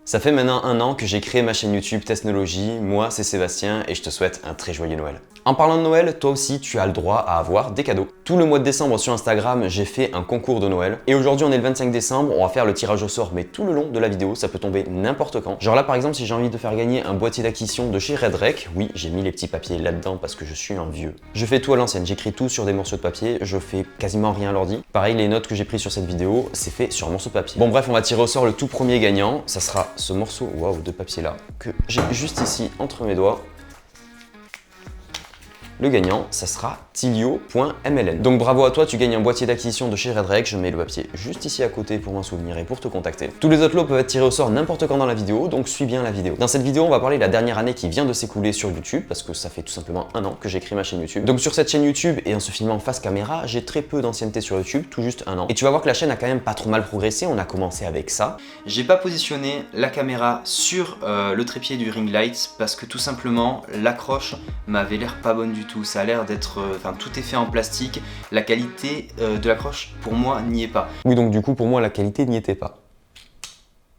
Ça fait maintenant 1 an que j'ai créé ma chaîne YouTube Technologie, moi c'est Sébastien et je te souhaite un très joyeux Noël. En parlant de Noël, toi aussi tu as le droit à avoir des cadeaux. Tout le mois de décembre sur Instagram, j'ai fait un concours de Noël et aujourd'hui on est le 25 décembre, on va faire le tirage au sort mais tout le long de la vidéo, ça peut tomber n'importe quand. Genre là par exemple si j'ai envie de faire gagner un boîtier d'acquisition de chez Redrec, oui j'ai mis les petits papiers là-dedans parce que je suis un vieux. Je fais tout à l'ancienne, j'écris tout sur des morceaux de papier, je fais quasiment rien à l'ordi. Pareil les notes que j'ai prises sur cette vidéo, c'est fait sur un morceau de papier. Bon bref, on va tirer au sort le tout premier gagnant, ça sera ce morceau, waouh, de papier là, que j'ai juste ici entre mes doigts. Le gagnant, ça sera tilio.mln. Donc bravo à toi, tu gagnes un boîtier d'acquisition de chez Redrec, je mets le papier juste ici à côté pour m'en souvenir et pour te contacter. Tous les autres lots peuvent être tirés au sort n'importe quand dans la vidéo, donc suis bien la vidéo. Dans cette vidéo, on va parler de la dernière année qui vient de s'écouler sur YouTube, parce que ça fait tout simplement 1 an que j'ai créé ma chaîne YouTube. Donc sur cette chaîne YouTube, et en se filmant face caméra, j'ai très peu d'ancienneté sur YouTube, tout juste 1 an. Et tu vas voir que la chaîne a quand même pas trop mal progressé, on a commencé avec ça. J'ai pas positionné la caméra sur le trépied du ring light parce que tout simplement l'accroche m'avait l'air pas bonne du tout. Ça a l'air d'être, tout est fait en plastique. La qualité de l'accroche pour moi n'y est pas. Oui donc du coup pour moi la qualité n'y était pas.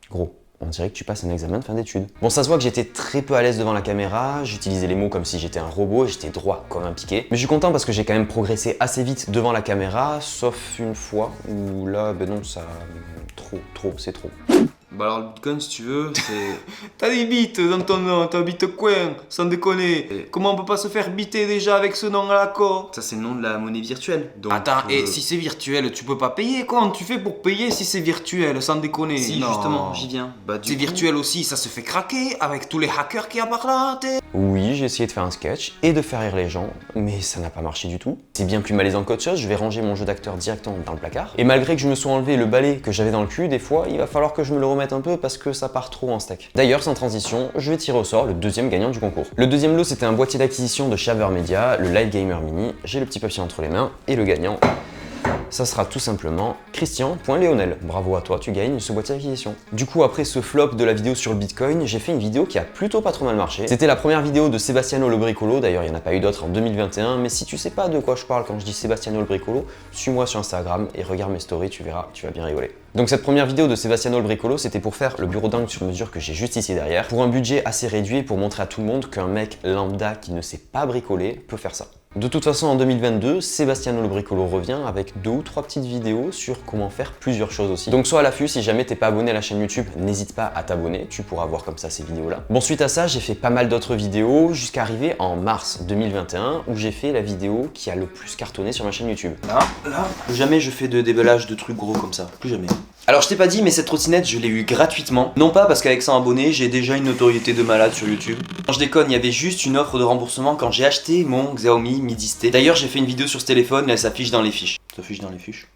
Gros. On dirait que tu passes un examen de fin d'études. Bon, ça se voit que j'étais très peu à l'aise devant la caméra, j'utilisais les mots comme si j'étais un robot et j'étais droit comme un piqué. Mais je suis content parce que j'ai quand même progressé assez vite devant la caméra, sauf une fois où là, ben non, ça... c'est trop. Bah alors le bitcoin si tu veux, c'est... T'as des bits dans ton nom, t'as bitcoin, sans déconner. Comment on peut pas se faire biter déjà avec ce nom à la con? Ça c'est le nom de la monnaie virtuelle. Donc, attends, et si c'est virtuel, tu peux pas payer? Comment tu fais pour payer si c'est virtuel, sans déconner? Si non. Justement, j'y viens. Bah, c'est virtuel aussi, ça se fait craquer avec tous les hackers qu'il y a par là, Oui, j'ai essayé de faire un sketch et de faire rire les gens, mais ça n'a pas marché du tout. C'est bien plus malaisant qu'autre chose, je vais ranger mon jeu d'acteur directement dans le placard. Et malgré que je me sois enlevé le balai que j'avais dans le cul, des fois, il va falloir que je me le remette un peu parce que ça part trop en steak. D'ailleurs, sans transition, je vais tirer au sort le deuxième gagnant du concours. Le deuxième lot, c'était un boîtier d'acquisition de chez Avermedia, le Live Gamer Mini. J'ai le petit papier entre les mains et le gagnant, ça sera tout simplement Christian.Léonel. Bravo à toi, tu gagnes ce boîtier d'acquisition. Du coup, après ce flop de la vidéo sur le Bitcoin, j'ai fait une vidéo qui a plutôt pas trop mal marché. C'était la première vidéo de Sebastiano le Bricolo, d'ailleurs il n'y en a pas eu d'autres en 2021, mais si tu sais pas de quoi je parle quand je dis Sebastiano le Bricolo, suis-moi sur Instagram et regarde mes stories, tu verras, tu vas bien rigoler. Donc cette première vidéo de Sebastiano le Bricolo, c'était pour faire le bureau d'angle sur mesure que j'ai juste ici derrière, pour un budget assez réduit pour montrer à tout le monde qu'un mec lambda qui ne sait pas bricoler peut faire ça. De toute façon, en 2022, Sebastiano le Bricolo revient avec 2 ou 3 petites vidéos sur comment faire plusieurs choses aussi. Donc sois à l'affût, si jamais t'es pas abonné à la chaîne YouTube, n'hésite pas à t'abonner, tu pourras voir comme ça ces vidéos-là. Bon, suite à ça, j'ai fait pas mal d'autres vidéos jusqu'à arriver en mars 2021 où j'ai fait la vidéo qui a le plus cartonné sur ma chaîne YouTube. Là, plus jamais je fais de déballage de trucs gros comme ça, plus jamais. Alors je t'ai pas dit, mais cette trottinette, je l'ai eu gratuitement. Non pas parce qu'avec 100 abonnés, j'ai déjà une notoriété de malade sur YouTube. Quand je déconne, il y avait juste une offre de remboursement quand j'ai acheté mon Xiaomi Mi 10T. D'ailleurs, j'ai fait une vidéo sur ce téléphone, elle s'affiche dans les fiches. Ça s'affiche dans les fiches.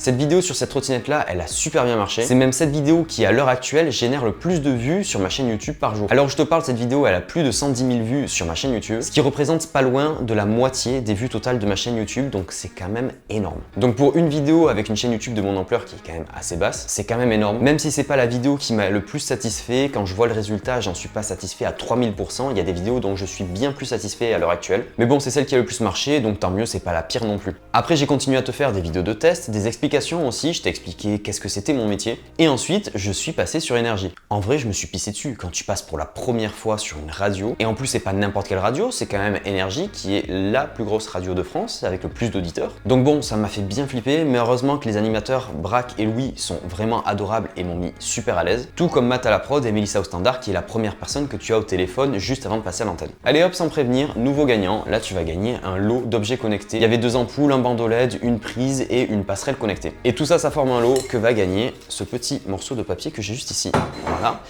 Cette vidéo sur cette trottinette là, elle a super bien marché. C'est même cette vidéo qui à l'heure actuelle génère le plus de vues sur ma chaîne YouTube par jour. Alors je te parle, cette vidéo elle a plus de 110 000 vues sur ma chaîne YouTube, ce qui représente pas loin de la moitié des vues totales de ma chaîne YouTube, donc c'est quand même énorme. Donc pour une vidéo avec une chaîne YouTube de mon ampleur qui est quand même assez basse, c'est quand même énorme. Même si c'est pas la vidéo qui m'a le plus satisfait, quand je vois le résultat, j'en suis pas satisfait à 3000%, il y a des vidéos dont je suis bien plus satisfait à l'heure actuelle. Mais bon, c'est celle qui a le plus marché, donc tant mieux, c'est pas la pire non plus. Après j'ai continué à te faire des vidéos de test, des explications aussi, je t'ai expliqué qu'est-ce que c'était mon métier. Et ensuite, je suis passé sur Énergie. En vrai, je me suis pissé dessus quand tu passes pour la première fois sur une radio. Et en plus, c'est pas n'importe quelle radio, c'est quand même Énergie qui est la plus grosse radio de France avec le plus d'auditeurs. Donc bon, ça m'a fait bien flipper, mais heureusement que les animateurs Braque et Louis sont vraiment adorables et m'ont mis super à l'aise. Tout comme Matt à la prod et Mélissa au standard qui est la première personne que tu as au téléphone juste avant de passer à l'antenne. Allez hop, sans prévenir, nouveau gagnant. Là, tu vas gagner un lot d'objets connectés. Il y avait 2 ampoules, un bandeau LED, une prise et une passerelle connectée. Et tout ça forme un lot que va gagner ce petit morceau de papier que j'ai juste ici. Voilà,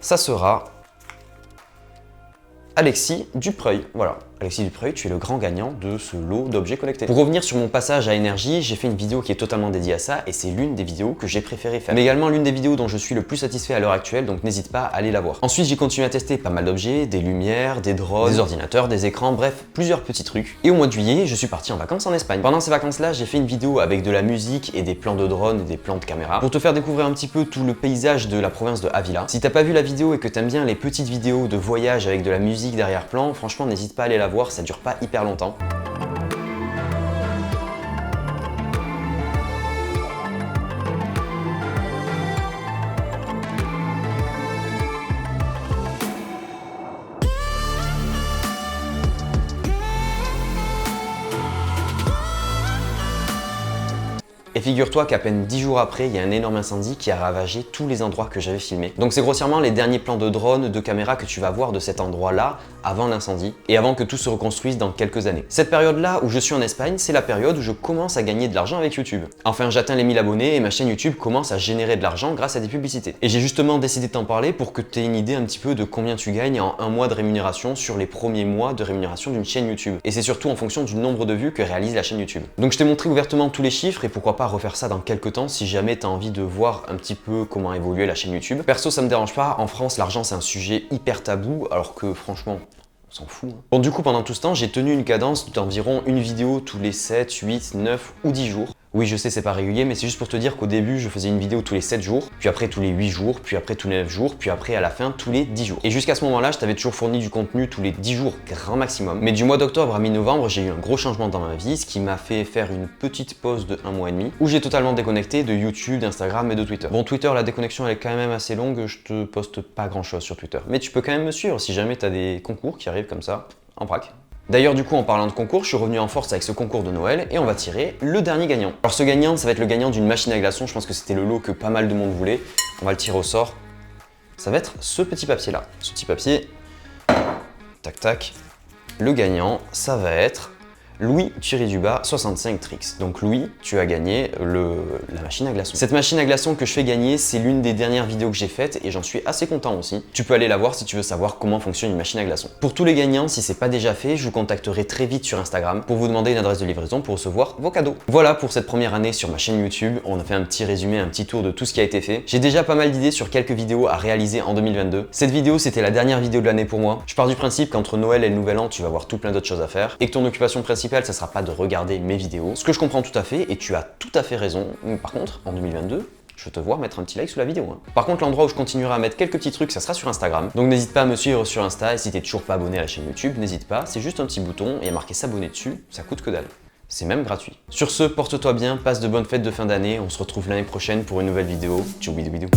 ça sera Alexis Dupreuil. Voilà, Alexis Dupreuil, tu es le grand gagnant de ce lot d'objets connectés. Pour revenir sur mon passage à Énergie, j'ai fait une vidéo qui est totalement dédiée à ça et c'est l'une des vidéos que j'ai préféré faire. Mais également l'une des vidéos dont je suis le plus satisfait à l'heure actuelle, donc n'hésite pas à aller la voir. Ensuite, j'ai continué à tester pas mal d'objets, des lumières, des drones, des ordinateurs, des écrans, bref, plusieurs petits trucs. Et au mois de juillet, je suis parti en vacances en Espagne. Pendant ces vacances-là, j'ai fait une vidéo avec de la musique et des plans de drone et des plans de caméra pour te faire découvrir un petit peu tout le paysage de la province de Ávila. Si t'as pas vu la vidéo et que t'aimes bien les petites vidéos de voyage avec de la musique derrière-plan, franchement, n'hésite pas à aller la voir, ça dure pas hyper longtemps. figure-toi qu'à peine 10 jours après, il y a un énorme incendie qui a ravagé tous les endroits que j'avais filmés. Donc c'est grossièrement les derniers plans de drone, de caméra que tu vas voir de cet endroit-là avant l'incendie et avant que tout se reconstruise dans quelques années. Cette période-là où je suis en Espagne, c'est la période où je commence à gagner de l'argent avec YouTube. Enfin, j'atteins les 1000 abonnés et ma chaîne YouTube commence à générer de l'argent grâce à des publicités. Et j'ai justement décidé de t'en parler pour que tu aies une idée un petit peu de combien tu gagnes en un mois de rémunération sur les premiers mois de rémunération d'une chaîne YouTube. Et c'est surtout en fonction du nombre de vues que réalise la chaîne YouTube. Donc je t'ai montré ouvertement tous les chiffres et pourquoi pas refaire ça dans quelques temps si jamais tu as envie de voir un petit peu comment évoluer la chaîne YouTube. Perso, ça me dérange pas. En France, l'argent c'est un sujet hyper tabou alors que franchement, on s'en fout. Bon, du coup, pendant tout ce temps, j'ai tenu une cadence d'environ une vidéo tous les 7, 8, 9 ou 10 jours. Oui, je sais, c'est pas régulier, mais c'est juste pour te dire qu'au début, je faisais une vidéo tous les 7 jours, puis après tous les 8 jours, puis après tous les 9 jours, puis après à la fin tous les 10 jours. Et jusqu'à ce moment-là, je t'avais toujours fourni du contenu tous les 10 jours, grand maximum. Mais du mois d'octobre à mi-novembre, j'ai eu un gros changement dans ma vie, ce qui m'a fait faire une petite pause de 1 mois et demi, où j'ai totalement déconnecté de YouTube, d'Instagram et de Twitter. Bon, Twitter, la déconnexion elle est quand même assez longue, je te poste pas grand-chose sur Twitter. Mais tu peux quand même me suivre si jamais t'as des concours qui arrivent comme ça, en vrac. D'ailleurs, du coup, en parlant de concours, je suis revenu en force avec ce concours de Noël et on va tirer le dernier gagnant. Alors ce gagnant, ça va être le gagnant d'une machine à glaçons, je pense que c'était le lot que pas mal de monde voulait. On va le tirer au sort. Ça va être ce petit papier là. Ce petit papier, tac tac. Le gagnant, ça va être Louis-du-bas 65 Tricks. Donc Louis, tu as gagné la machine à glaçons. Cette machine à glaçons que je fais gagner, c'est l'une des dernières vidéos que j'ai faites et j'en suis assez content aussi. Tu peux aller la voir si tu veux savoir comment fonctionne une machine à glaçons. Pour tous les gagnants, si c'est pas déjà fait, je vous contacterai très vite sur Instagram pour vous demander une adresse de livraison pour recevoir vos cadeaux. Voilà pour cette première année sur ma chaîne YouTube. On a fait un petit résumé, un petit tour de tout ce qui a été fait. J'ai déjà pas mal d'idées sur quelques vidéos à réaliser en 2022. Cette vidéo, c'était la dernière vidéo de l'année pour moi. Je pars du principe qu'entre Noël et le Nouvel An, tu vas avoir tout plein d'autres choses à faire et que ton occupation principale, ça sera pas de regarder mes vidéos. Ce que je comprends tout à fait et tu as tout à fait raison. Par contre, en 2022, je te vois mettre un petit like sous la vidéo. Par contre, l'endroit où je continuerai à mettre quelques petits trucs, ça sera sur Instagram. Donc n'hésite pas à me suivre sur Insta et si t'es toujours pas abonné à la chaîne YouTube, n'hésite pas, c'est juste un petit bouton et il y a marqué s'abonner dessus, ça coûte que dalle. C'est même gratuit. Sur ce, porte-toi bien, passe de bonnes fêtes de fin d'année, on se retrouve l'année prochaine pour une nouvelle vidéo. Tchou bidou bidou.